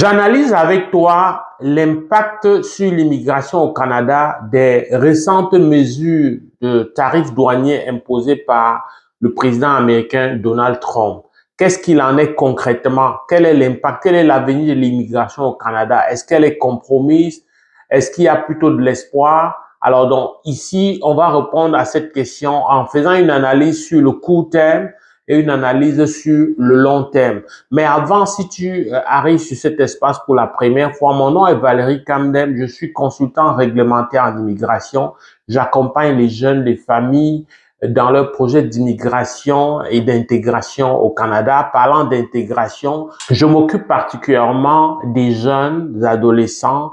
J'analyse avec toi l'impact sur l'immigration au Canada des récentes mesures de tarifs douaniers imposées par le président américain Donald Trump. Qu'est-ce qu'il en est concrètement? Quel est l'impact? Quel est l'avenir de l'immigration au Canada? Est-ce qu'elle est compromise? Est-ce qu'il y a plutôt de l'espoir? Alors donc ici, on va répondre à cette question en faisant une analyse sur le court terme et une analyse sur le long terme. Mais avant, si tu arrives sur cet espace pour la première fois, mon nom est Valérie Camden, je suis consultant réglementaire en immigration. J'accompagne les jeunes, les familles dans leur projet d'immigration et d'intégration au Canada. Parlant d'intégration, je m'occupe particulièrement des jeunes, des adolescents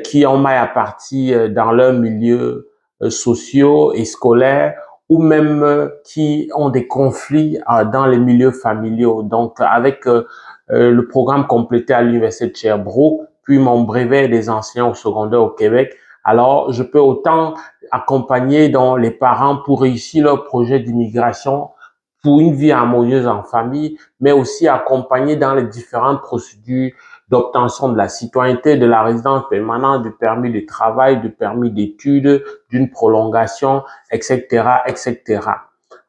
qui ont maille à partir dans leur milieu sociaux et scolaires ou même qui ont des conflits dans les milieux familiaux. Donc, avec le programme complété à l'Université de Sherbrooke, puis mon brevet des enseignants au secondaire au Québec, alors je peux autant accompagner donc, les parents pour réussir leur projet d'immigration pour une vie harmonieuse en famille, mais aussi accompagner dans les différentes procédures d'obtention de la citoyenneté, de la résidence permanente, du permis de travail, du permis d'études, d'une prolongation, etc., etc.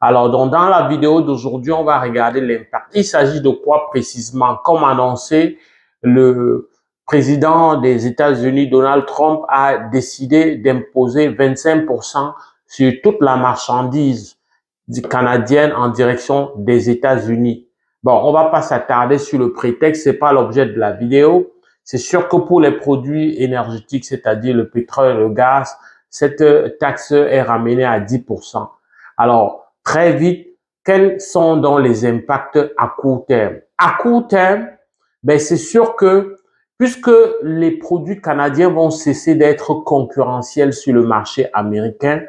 Alors, donc, dans la vidéo d'aujourd'hui, on va regarder l'impact. Il s'agit de quoi précisément? Comme annoncé, le président des États-Unis, Donald Trump, a décidé d'imposer 25% sur toute la marchandise canadienne en direction des États-Unis. Bon, on va pas s'attarder sur le prétexte, c'est pas l'objet de la vidéo. C'est sûr que pour les produits énergétiques, c'est-à-dire le pétrole, le gaz, cette taxe est ramenée à 10%. Alors, très vite, quels sont donc les impacts à court terme? À court terme, ben, c'est sûr que puisque les produits canadiens vont cesser d'être concurrentiels sur le marché américain,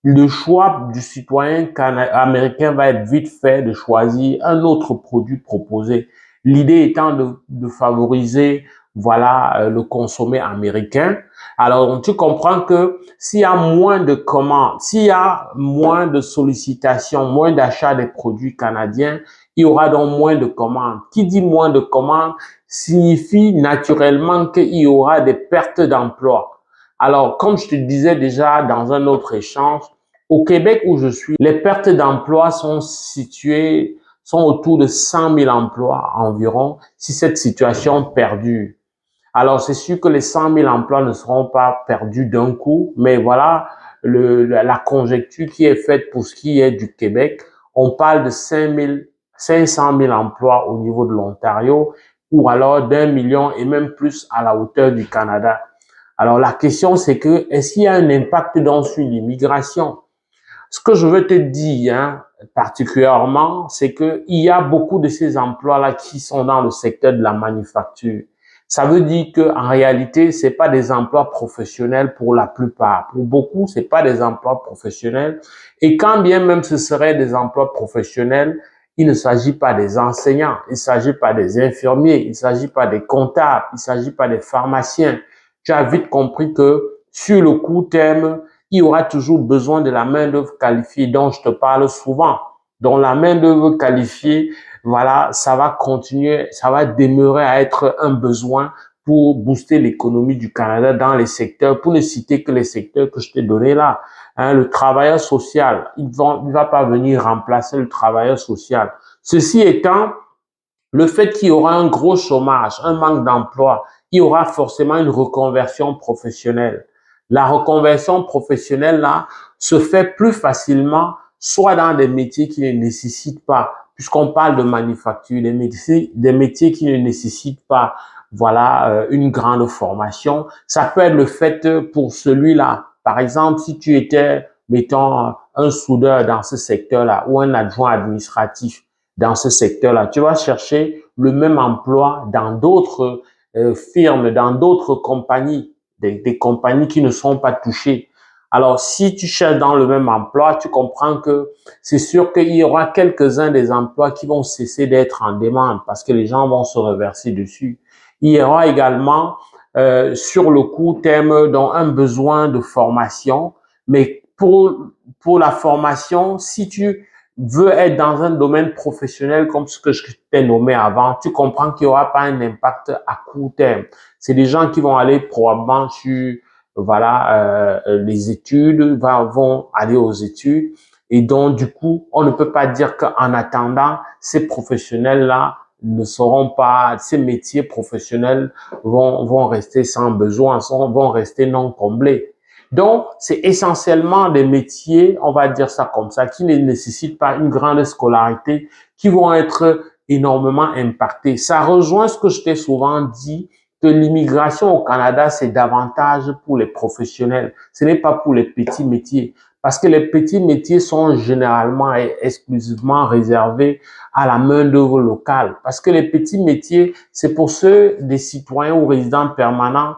le choix du citoyen américain va être vite fait de choisir un autre produit proposé. L'idée étant de favoriser, voilà, le consommé américain. Alors, tu comprends que s'il y a moins de commandes, s'il y a moins de sollicitations, moins d'achats des produits canadiens, il y aura donc moins de commandes. Qui dit moins de commandes signifie naturellement qu'il y aura des pertes d'emplois. Alors, comme je te disais déjà dans un autre échange, au Québec où je suis, les pertes d'emplois sont autour de 100 000 emplois environ si cette situation perdure. Alors, c'est sûr que les 100 000 emplois ne seront pas perdus d'un coup, mais voilà la conjecture qui est faite pour ce qui est du Québec. On parle de 500 000 emplois au niveau de l'Ontario ou alors d'1 million et même plus à la hauteur du Canada. Alors, la question, c'est que, est-ce qu'il y a un impact donc sur l'immigration? Ce que je veux te dire, particulièrement, c'est qu'il y a beaucoup de ces emplois-là qui sont dans le secteur de la manufacture. Ça veut dire que en réalité, c'est pas des emplois professionnels pour la plupart. Pour beaucoup, c'est pas des emplois professionnels. Et quand bien même ce seraient des emplois professionnels, il ne s'agit pas des enseignants, il ne s'agit pas des infirmiers, il ne s'agit pas des comptables, il ne s'agit pas des pharmaciens. Tu as vite compris que sur le court terme, il y aura toujours besoin de la main-d'œuvre qualifiée dont je te parle souvent. Donc, la main-d'œuvre qualifiée, voilà, ça va continuer, ça va demeurer à être un besoin pour booster l'économie du Canada dans les secteurs, pour ne citer que les secteurs que je t'ai donnés là. Le travailleur social, il va pas venir remplacer le travailleur social. Ceci étant, le fait qu'il y aura un gros chômage, un manque d'emploi, il y aura forcément une reconversion professionnelle. La reconversion professionnelle, là, se fait plus facilement, soit dans des métiers qui ne nécessitent pas, puisqu'on parle de manufacture, des métiers qui ne nécessitent pas, voilà, une grande formation. Ça peut être le fait pour celui-là. Par exemple, si tu étais, mettons, un soudeur dans ce secteur-là ou un adjoint administratif dans ce secteur-là, tu vas chercher le même emploi dans d'autres firmes, dans d'autres compagnies, des compagnies qui ne sont pas touchées. Alors, si tu cherches dans le même emploi, tu comprends que c'est sûr qu'il y aura quelques-uns des emplois qui vont cesser d'être en demande parce que les gens vont se reverser dessus. Il y aura également sur le court terme donc un besoin de formation, mais pour la formation, si tu veut être dans un domaine professionnel comme ce que je t'ai nommé avant, tu comprends qu'il n'y aura pas un impact à court terme. C'est des gens qui vont aller probablement sur voilà les études, vont aller aux études et donc du coup, on ne peut pas dire qu'en attendant, ces professionnels-là ne seront pas, ces métiers professionnels vont rester sans besoin, vont rester non comblés. Donc, c'est essentiellement des métiers, on va dire ça comme ça, qui ne nécessitent pas une grande scolarité, qui vont être énormément impactés. Ça rejoint ce que je t'ai souvent dit, que l'immigration au Canada, c'est davantage pour les professionnels. Ce n'est pas pour les petits métiers. Parce que les petits métiers sont généralement et exclusivement réservés à la main-d'œuvre locale. Parce que les petits métiers, c'est pour ceux des citoyens ou résidents permanents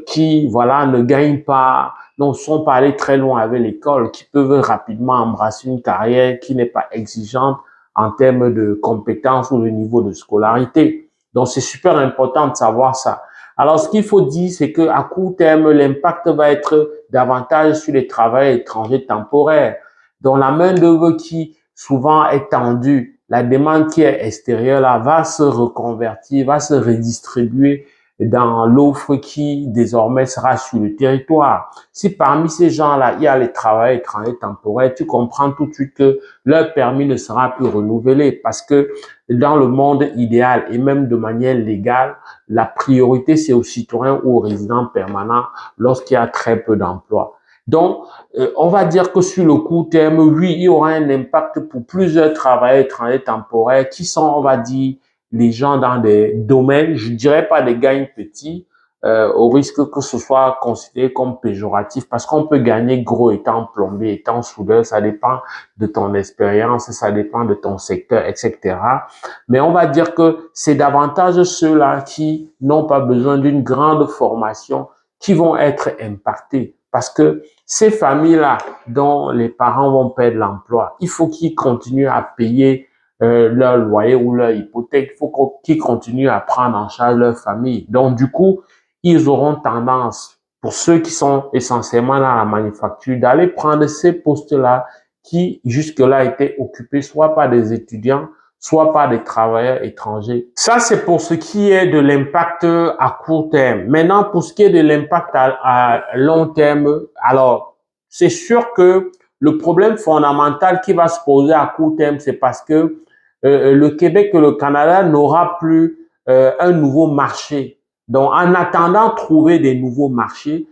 qui voilà ne gagnent pas, ne sont pas allés très loin avec l'école, qui peuvent rapidement embrasser une carrière qui n'est pas exigeante en termes de compétences ou de niveau de scolarité. Donc c'est super important de savoir ça. Alors ce qu'il faut dire, c'est que à court terme, l'impact va être davantage sur les travailleurs étrangers temporaires, dont la main d'œuvre qui souvent est tendue, la demande qui est extérieure là va se reconvertir, va se redistribuer dans l'offre qui désormais sera sur le territoire. Si parmi ces gens-là, il y a les travailleurs étrangers temporaires, tu comprends tout de suite que leur permis ne sera plus renouvelé parce que dans le monde idéal et même de manière légale, la priorité c'est aux citoyens ou aux résidents permanents lorsqu'il y a très peu d'emplois. Donc, on va dire que sur le court terme, oui, il y aura un impact pour plusieurs travailleurs étrangers temporaires qui sont, on va dire, les gens dans des domaines, je dirais pas des gains petits, au risque que ce soit considéré comme péjoratif, parce qu'on peut gagner gros étant plombier, étant soudeur, ça dépend de ton expérience, ça dépend de ton secteur, etc. Mais on va dire que c'est davantage ceux-là qui n'ont pas besoin d'une grande formation qui vont être impactés, parce que ces familles-là dont les parents vont perdre l'emploi, il faut qu'ils continuent à payer leur loyer ou leur hypothèque, il faut qu'ils continuent à prendre en charge leur famille. Donc, du coup, ils auront tendance, pour ceux qui sont essentiellement dans la manufacture, d'aller prendre ces postes-là qui jusque-là étaient occupés soit par des étudiants, soit par des travailleurs étrangers. Ça, c'est pour ce qui est de l'impact à court terme. Maintenant, pour ce qui est de l'impact à long terme, alors, c'est sûr que le problème fondamental qui va se poser à court terme, c'est parce que le Québec et le Canada n'aura plus un nouveau marché. Donc, en attendant trouver des nouveaux marchés,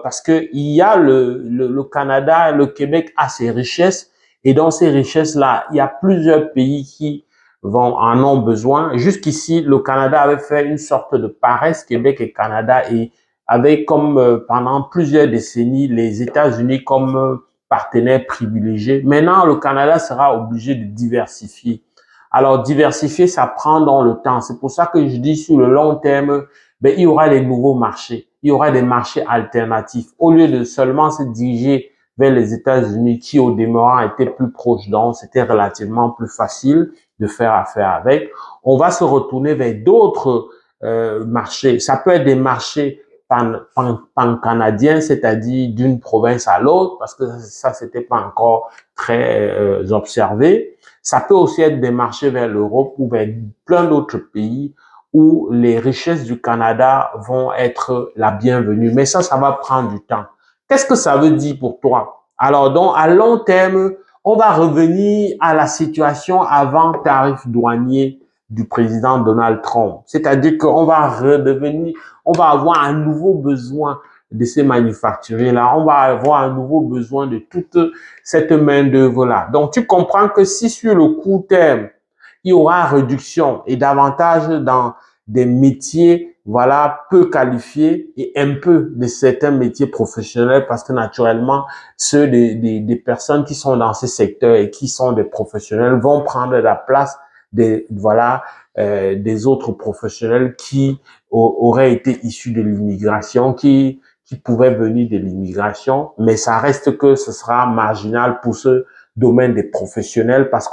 parce que il y a le Canada, le Québec a ses richesses, et dans ces richesses-là, il y a plusieurs pays qui en ont besoin. Jusqu'ici, le Canada avait fait une sorte de paresse, Québec et Canada, et avait comme pendant plusieurs décennies les États-Unis comme partenaire privilégié. Maintenant, le Canada sera obligé de diversifier. Alors, diversifier, ça prend dans le temps. C'est pour ça que je dis sur le long terme, ben, il y aura des nouveaux marchés. Il y aura des marchés alternatifs. Au lieu de seulement se diriger vers les États-Unis, qui au demeurant étaient plus proches, donc c'était relativement plus facile de faire affaire avec, on va se retourner vers d'autres marchés. Ça peut être des marchés pan-canadiens, c'est-à-dire d'une province à l'autre, parce que ça, c'était pas encore très observé. Ça peut aussi être des marchés vers l'Europe ou vers plein d'autres pays où les richesses du Canada vont être la bienvenue. Mais ça va prendre du temps. Qu'est-ce que ça veut dire pour toi? Alors, donc, à long terme, on va revenir à la situation avant tarif douanier du président Donald Trump. C'est-à-dire qu'on va redevenir, on va avoir un nouveau besoin de ces manufacturiers-là. On va avoir un nouveau besoin de toute cette main-d'œuvre-là. Donc, tu comprends que si sur le court terme, il y aura réduction et davantage dans des métiers, voilà, peu qualifiés et un peu de certains métiers professionnels parce que naturellement, ceux des personnes qui sont dans ces secteurs et qui sont des professionnels vont prendre la place des autres professionnels qui auraient été issus de l'immigration, qui pouvaient venir de l'immigration, mais ça reste que ce sera marginal pour ce domaine des professionnels parce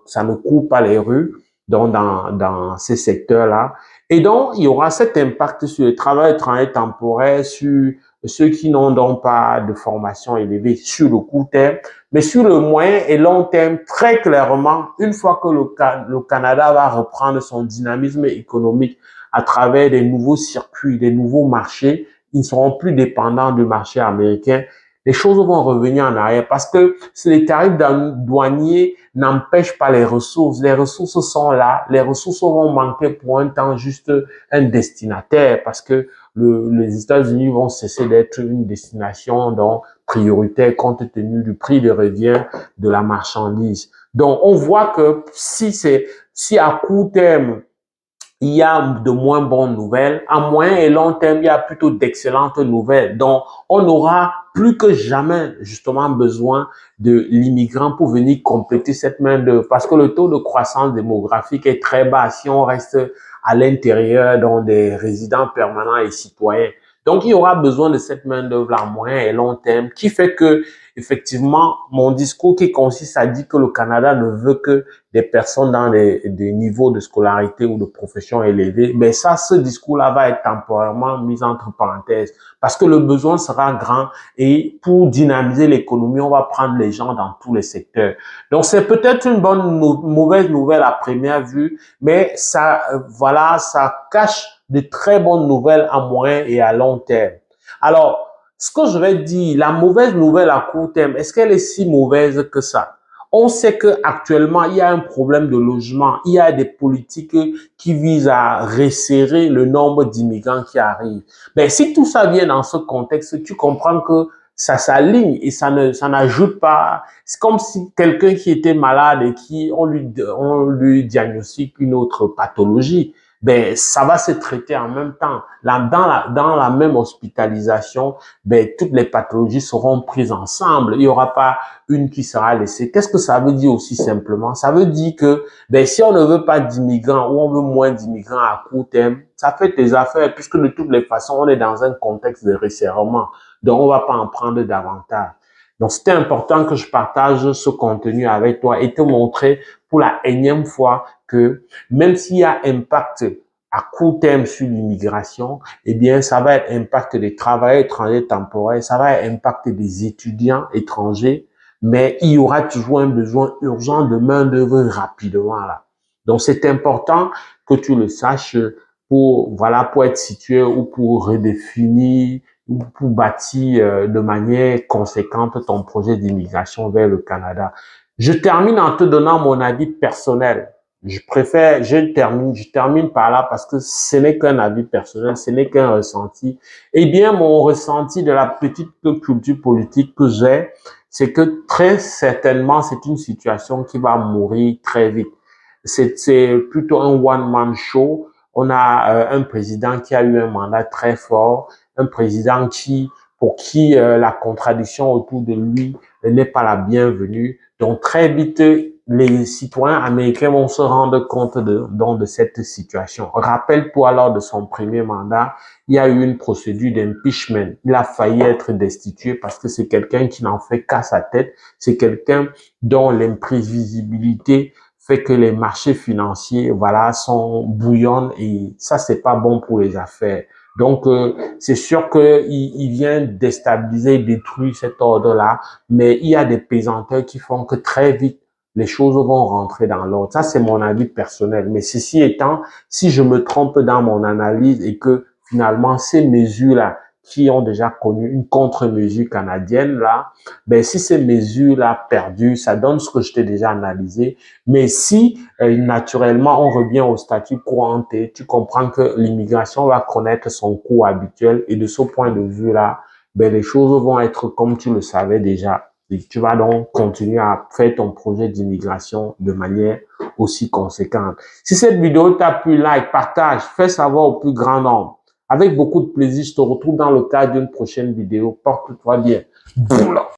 ça ne court pas les rues donc dans ces secteurs-là. Et donc, il y aura cet impact sur le travail étranger temporaire, sur ceux qui n'ont donc pas de formation élevée sur le court terme, mais sur le moyen et long terme, très clairement, une fois que le Canada va reprendre son dynamisme économique à travers des nouveaux circuits, des nouveaux marchés, ils ne seront plus dépendants du marché américain. Les choses vont revenir en arrière parce que les tarifs douaniers n'empêchent pas les ressources. Les ressources sont là. Les ressources vont manquer pour un temps juste un destinataire parce que les États-Unis vont cesser d'être une destination donc prioritaire compte tenu du prix de revient de la marchandise. Donc, on voit que si à court terme, il y a de moins bonnes nouvelles. À moyen et long terme, il y a plutôt d'excellentes nouvelles. Donc, on aura plus que jamais, justement, besoin de l'immigrant pour venir compléter cette main-d'œuvre. Parce que le taux de croissance démographique est très bas si on reste à l'intérieur, dans des résidents permanents et citoyens. Donc, il y aura besoin de cette main-d'œuvre à moyen et long terme qui fait que, effectivement, mon discours qui consiste à dire que le Canada ne veut que des personnes dans des niveaux de scolarité ou de profession élevés, mais ça, ce discours-là va être temporairement mis entre parenthèses parce que le besoin sera grand et pour dynamiser l'économie, on va prendre les gens dans tous les secteurs. Donc, c'est peut-être une mauvaise nouvelle à première vue, mais ça, voilà, ça cache de très bonnes nouvelles à moyen et à long terme. Alors, ce que je vais dire, la mauvaise nouvelle à court terme, est-ce qu'elle est si mauvaise que ça? On sait qu'actuellement, il y a un problème de logement. Il y a des politiques qui visent à resserrer le nombre d'immigrants qui arrivent. Mais si tout ça vient dans ce contexte, tu comprends que ça s'aligne et ça n'ajoute pas. C'est comme si quelqu'un qui était malade et on lui diagnostique une autre pathologie. Ben, ça va se traiter en même temps. Dans la même hospitalisation, ben, toutes les pathologies seront prises ensemble. Il n'y aura pas une qui sera laissée. Qu'est-ce que ça veut dire aussi simplement? Ça veut dire que ben, si on ne veut pas d'immigrants ou on veut moins d'immigrants à court terme, ça fait des affaires puisque de toutes les façons, on est dans un contexte de resserrement. Donc, on ne va pas en prendre davantage. Donc, c'était important que je partage ce contenu avec toi et te montrer pour la énième fois que même s'il y a impact à court terme sur l'immigration, eh bien, ça va être impact des travailleurs étrangers temporaires, ça va être impact des étudiants étrangers, mais il y aura toujours un besoin urgent de main-d'œuvre rapidement là. Donc, c'est important que tu le saches pour être situé ou pour redéfinir ou pour bâtir de manière conséquente ton projet d'immigration vers le Canada. Je termine en te donnant mon avis personnel. Je termine par là parce que ce n'est qu'un avis personnel, ce n'est qu'un ressenti. Eh bien, mon ressenti de la petite culture politique que j'ai, c'est que très certainement, c'est une situation qui va mourir très vite. C'est plutôt un one-man show. On a un président qui a eu un mandat très fort, un président pour qui la contradiction autour de lui n'est pas la bienvenue. Donc très vite, les citoyens américains vont se rendre compte de cette situation. Rappelle-toi, lors de son premier mandat, il y a eu une procédure d'impeachment. Il a failli être destitué parce que c'est quelqu'un qui n'en fait qu'à sa tête. C'est quelqu'un dont l'imprévisibilité fait que les marchés financiers, voilà, sont bouillonnent et ça, c'est pas bon pour les affaires. Donc, c'est sûr qu'il vient déstabiliser, détruire cet ordre-là, mais il y a des pesanteurs qui font que très vite, les choses vont rentrer dans l'ordre. Ça, c'est mon avis personnel. Mais ceci étant, si je me trompe dans mon analyse et que finalement, ces mesures-là, qui ont déjà connu une contre-mesure canadienne, là, ben, si ces mesures-là perdurent, ça donne ce que je t'ai déjà analysé. Mais si, naturellement, on revient au statut quo ante, tu comprends que l'immigration va connaître son cours habituel et de ce point de vue-là, ben, les choses vont être comme tu le savais déjà. Et tu vas donc continuer à faire ton projet d'immigration de manière aussi conséquente. Si cette vidéo t'a plu, like, partage, fais savoir au plus grand nombre. Avec beaucoup de plaisir, je te retrouve dans le cadre d'une prochaine vidéo. Porte-toi bien. Boula.